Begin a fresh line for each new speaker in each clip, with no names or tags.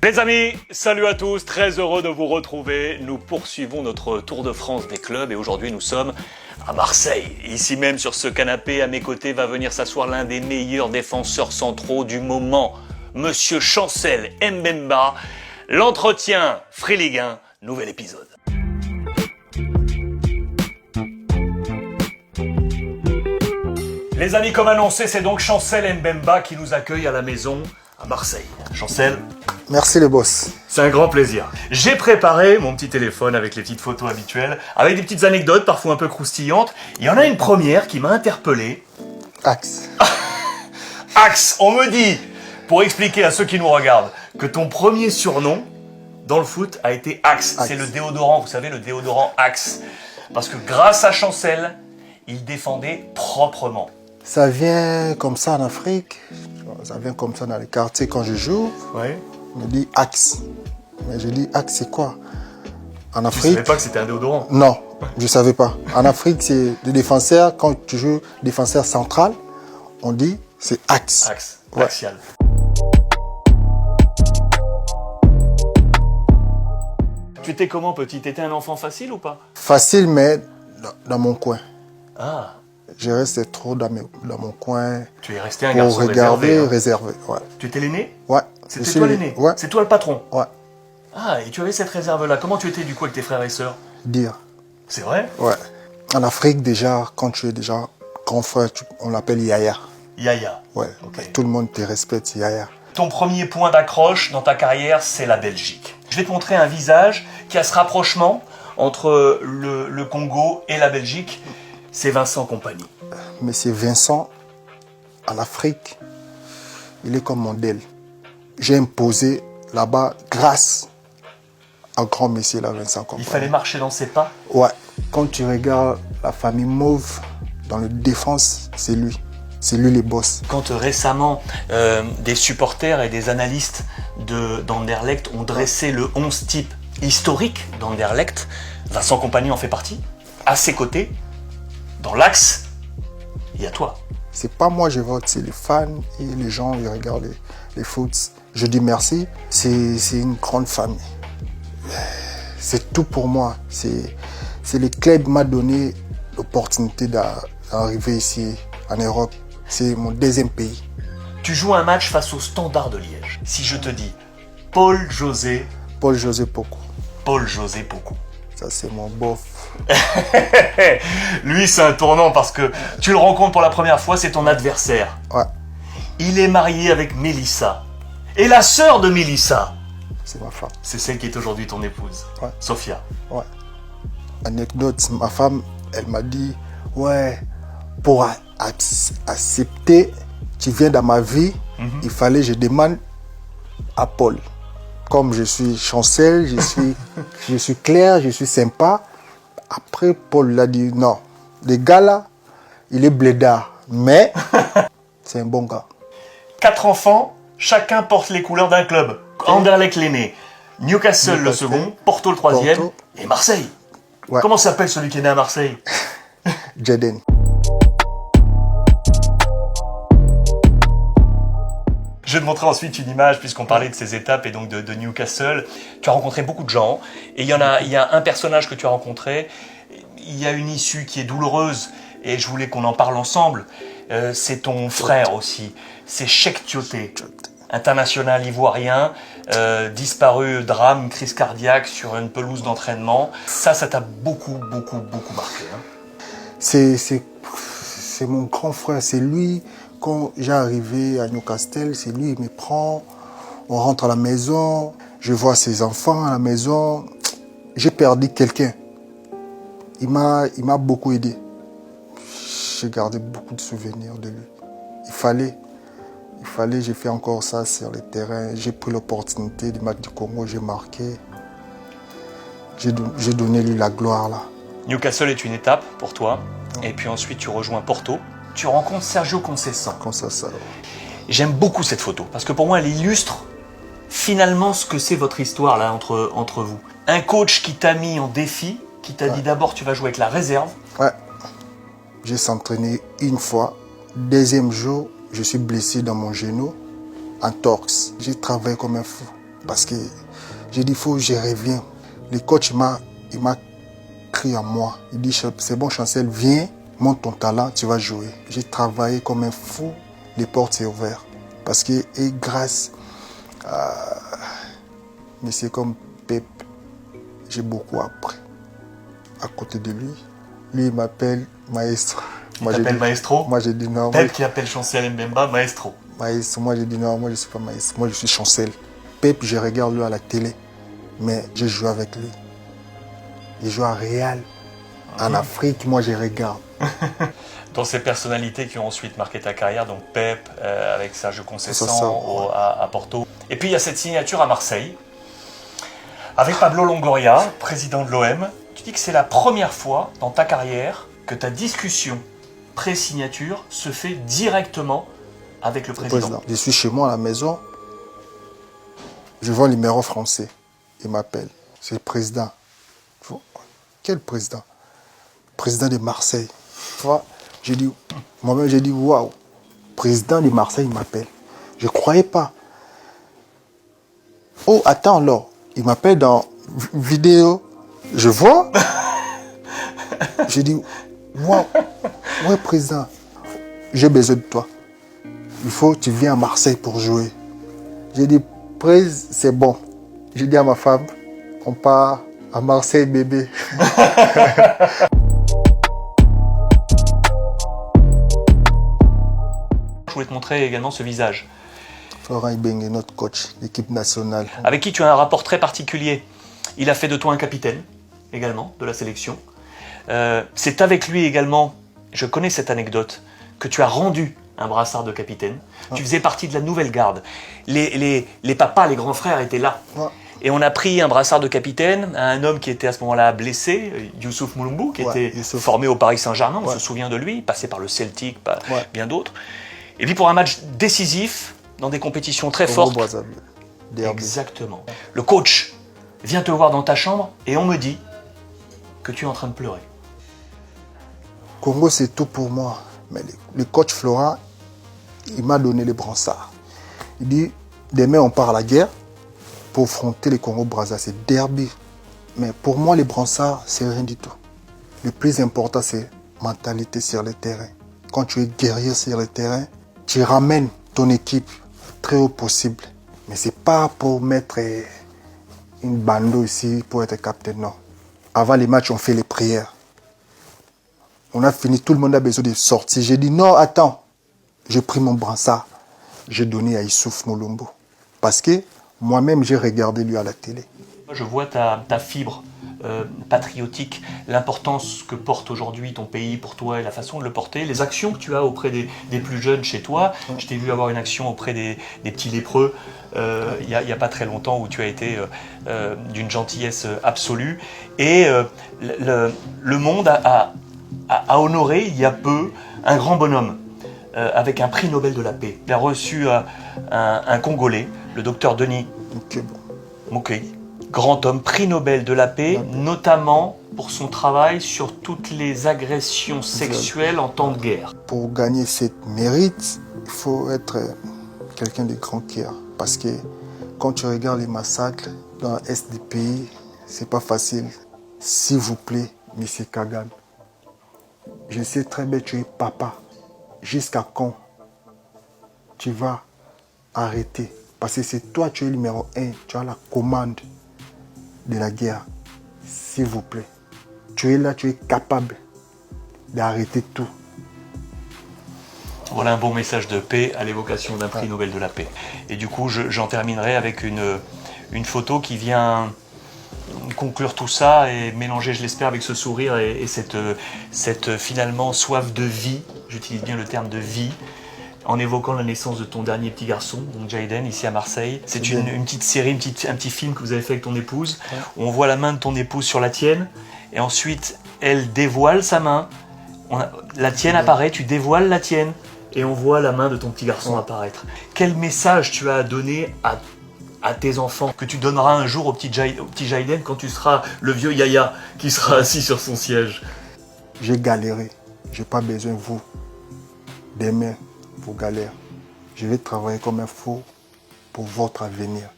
Les amis, salut à tous, très heureux de vous retrouver. Nous poursuivons notre Tour de France des clubs et aujourd'hui nous sommes à Marseille. Ici même sur ce canapé, à mes côtés, va venir s'asseoir l'un des meilleurs défenseurs centraux du moment, Monsieur Chancel Mbemba. L'entretien Free Ligue 1, nouvel épisode. Les amis, comme annoncé, c'est donc Chancel Mbemba qui nous accueille à la maison à Marseille. Chancel,
merci le boss.
c'est un grand plaisir. J'ai préparé mon petit téléphone avec les petites photos habituelles, avec des petites anecdotes parfois un peu croustillantes. Il y en a une première qui m'a interpellé.
Axe.
Axe, on me dit, pour expliquer à ceux qui nous regardent, que ton premier surnom dans le foot a été Axe.
Axe.
C'est le déodorant, vous savez, le déodorant Axe. Parce que grâce à Chancel, il défendait proprement.
Ça vient comme ça en Afrique, ça vient comme ça dans les quartiers quand je joue.
Ouais.
On me dit axe. Mais je dis axe c'est quoi? En
Tu
Afrique?
savais pas que c'était un déodorant?
Non, je savais pas. En Afrique, c'est le défenseur, quand tu joues défenseur central, on dit c'est axe.
Axe,
Ouais.
axial. Tu étais comment petit? T'étais un enfant facile ou pas?
Facile, mais dans mon coin.
Ah,
Je reste trop dans mon coin
tu es resté un
pour
garçon
regarder,
réservé. Hein.
réservé. Ouais.
Tu étais l'aîné?
Ouais.
C'était
Je suis
toi l'aîné?
Ouais.
C'est toi le patron?
Ouais.
Ah, et tu avais cette réserve-là. Comment tu étais du coup avec tes frères et sœurs?
Dire.
C'est vrai?
Ouais. En Afrique, déjà, quand tu es déjà grand frère, on l'appelle Yaya.
Yaya.
Ouais.
Ok.
Tout le monde te respecte, Yaya.
Ton premier point d'accroche dans ta carrière, c'est la Belgique. Je vais te montrer un visage qui a ce rapprochement entre le Congo et la Belgique. C'est Vincent Kompany.
Monsieur Vincent, en Afrique, il est comme modèle. J'ai imposé là-bas grâce à grand monsieur là, Vincent
Il
Kompany.
fallait marcher dans ses pas.
Ouais. Quand tu regardes la famille Mauve dans le défense, c'est lui. C'est lui le boss.
Quand récemment, des supporters et des analystes d'Anderlecht ont dressé le 11 type historique d'Anderlecht, Vincent Kompany en fait partie. À ses côtés, dans l'axe, il y a toi.
C'est pas moi je vote, c'est les fans et les gens qui regardent les foot. Je dis merci. C'est une grande famille. C'est tout pour moi. C'est le club qui m'a donné l'opportunité d'arriver ici en Europe. C'est mon deuxième pays.
Tu joues un match face au Standard de Liège. Si je te dis Paul-José
Paul-José Poko.
Pocou.
Ça, c'est mon bof.
Lui, c'est un tournant parce que tu le rencontres pour la première fois, c'est ton adversaire.
Ouais,
Il est marié avec Mélissa. Et la sœur de Mélissa,
c'est ma femme.
c'est celle qui est aujourd'hui ton épouse,
Ouais.
Sophia.
Ouais. Anecdote, ma femme, elle m'a dit, ouais, pour accepter, tu viens dans ma vie, il fallait que je demande à Paul. Comme je suis Chancel, je suis clair, je suis sympa. Après, Paul l'a dit, non, le gars là, il est blédard, mais c'est un bon gars.
4 enfants, chacun porte les couleurs d'un club. Anderlecht l'aîné, Newcastle le
Newcastle,
second, Porto le troisième
Porto.
et Marseille.
Ouais.
Comment s'appelle celui qui est né à Marseille?
Jaden.
Je vais te montrer ensuite une image, puisqu'on parlait de ces étapes et donc de Newcastle. Tu as rencontré beaucoup de gens, et il y a un personnage que tu as rencontré. Il y a une issue qui est douloureuse, et je voulais qu'on en parle ensemble. C'est ton frère aussi, c'est Cheikh Tioté, international ivoirien, disparu, drame, crise cardiaque sur une pelouse d'entraînement. Ça t'a beaucoup marqué. Hein.
C'est mon grand frère, c'est lui. Quand j'ai arrivé à Newcastle, c'est lui, il me prend, on rentre à la maison, je vois ses enfants à la maison. J'ai perdu quelqu'un. Il m'a beaucoup aidé. J'ai gardé beaucoup de souvenirs de lui. Il fallait, j'ai fait encore ça sur le terrain. J'ai pris l'opportunité du match du Congo, j'ai marqué. J'ai donné lui la gloire là.
Newcastle est une étape pour toi, et puis ensuite tu rejoins Porto. Tu rencontres Sergio Conceição.
Comme ça.
J'aime beaucoup cette photo, parce que pour moi, elle illustre finalement ce que c'est votre histoire là entre vous. Un coach qui t'a mis en défi, qui t'a dit d'abord tu vas jouer avec la réserve.
Ouais. J'ai s'entraîné une fois. Deuxième jour, je suis blessé dans mon genou, en torse. J'ai travaillé comme un fou. Parce que j'ai dit, je reviens. Le coach, il m'a crié à moi. Il dit, c'est bon Chancel, viens, montre ton talent, tu vas jouer. J'ai travaillé comme un fou, les portes s'est ouvertes. Parce que, et grâce à monsieur comme Pep, j'ai beaucoup appris à côté de lui. Lui, il m'appelle maestro.
Il t'appelle maestro?
Moi, j'ai dit non.
Pep qui appelle Chancel Mbemba maestro.
Maestro, moi, j'ai dit non, moi, je ne suis pas maestro. Moi, je suis Chancel. Pep, je regarde lui à la télé, mais je joue avec lui. Il joue à Real. En Afrique, moi, je regarde.
Dans ces personnalités qui ont ensuite marqué ta carrière, donc Pep, avec Sergio Conceição à Porto. Et puis, il y a cette signature à Marseille, avec Pablo Longoria, président de l'OM. Tu dis que c'est la première fois dans ta carrière que ta discussion pré-signature se fait directement avec le président.
Je suis chez moi à la maison, je vois le numéro français, il m'appelle. C'est le président. Quel président? Président de Marseille. Moi-même, j'ai dit, waouh, président de Marseille m'appelle. Je ne croyais pas. Oh, attends, alors, il m'appelle dans vidéo. Je vois. J'ai dit, waouh, ouais, président, j'ai besoin de toi. Il faut que tu viennes à Marseille pour jouer. J'ai dit, Prés, c'est bon. J'ai dit à ma femme, on part à Marseille, bébé.
Je voulais te montrer également ce visage.
Florent Ibenge, notre coach d'équipe nationale.
Avec qui tu as un rapport très particulier. Il a fait de toi un capitaine, également, de la sélection. C'est avec lui également, je connais cette anecdote, que tu as rendu un brassard de capitaine. Ouais. Tu faisais partie de la nouvelle garde. Les papas, les grands frères étaient là. Ouais. Et on a pris un brassard de capitaine à un homme qui était à ce moment-là blessé, Youssouf Moulumbu, qui était formé au Paris Saint-Germain, on se souvient de lui, passé par le Celtic, bien d'autres. Et puis pour un match décisif, dans des compétitions très fortes. Exactement. Le coach vient te voir dans ta chambre et on me dit que tu es en train de pleurer.
Congo, c'est tout pour moi. Mais le coach Florent, il m'a donné les brassards. Il dit, demain on part à la guerre pour affronter les Congo-Brazza. C'est derby. Mais pour moi, les brassards, c'est rien du tout. Le plus important, c'est la mentalité sur le terrain. Quand tu es guerrier sur le terrain, tu ramènes ton équipe très haut possible. Mais ce n'est pas pour mettre une bandeau ici pour être capitaine, non. Avant les matchs, on fait les prières. On a fini, tout le monde a besoin de sortir. J'ai dit non, attends. J'ai pris mon brassard. J'ai donné à Youssouf Moulumbu. Parce que moi-même, j'ai regardé lui à la télé.
Je vois ta fibre patriotique, l'importance que porte aujourd'hui ton pays pour toi et la façon de le porter, les actions que tu as auprès des plus jeunes chez toi. Je t'ai vu avoir une action auprès des petits lépreux il n'y a pas très longtemps où tu as été d'une gentillesse absolue. Et le monde a honoré il y a peu un grand bonhomme avec un prix Nobel de la paix. Il a reçu un Congolais, le docteur Denis Mukwege, grand homme, prix Nobel de la paix, notamment pour son travail sur toutes les agressions sexuelles en temps de guerre.
Pour gagner cette mérite, il faut être quelqu'un de grand cœur. Parce que quand tu regardes les massacres dans l'Est du pays, c'est pas facile. S'il vous plaît, M. Kagame, je sais très bien que tu es papa. Jusqu'à quand tu vas arrêter? Parce que c'est toi, tu es le numéro 1, tu as la commande de la guerre. S'il vous plaît, tu es là, tu es capable d'arrêter tout.
Voilà un bon message de paix à l'évocation d'un prix Nobel de la paix. Et du coup, j'en terminerai avec une photo qui vient conclure tout ça et mélanger, je l'espère, avec ce sourire et cette finalement soif de vie, j'utilise bien le terme de vie, en évoquant la naissance de ton dernier petit garçon, donc Jaden, ici à Marseille. C'est une petite série, un petit film que vous avez fait avec ton épouse, où on voit la main de ton épouse sur la tienne, et ensuite elle dévoile sa main, la tienne apparaît, tu dévoiles la tienne, et on voit la main de ton petit garçon apparaître. Quel message tu as à donner à tes enfants, que tu donneras un jour au petit Jaden quand tu seras le vieux Yaya qui sera assis sur son siège?
J'ai galéré, j'ai pas besoin de vous. Demain, vous galérez. Je vais travailler comme un fou pour votre avenir.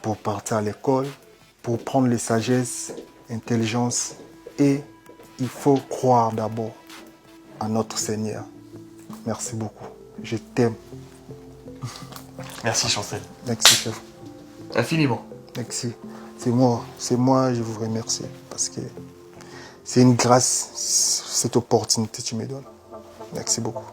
pour partir à l'école, pour prendre les sagesses, intelligence. Et il faut croire d'abord à notre Seigneur. Merci beaucoup. Je t'aime.
Merci Chancel.
Merci, chef.
Infiniment.
Merci. C'est moi, je vous remercie. Parce que c'est une grâce, cette opportunité que tu me donnes. Merci beaucoup.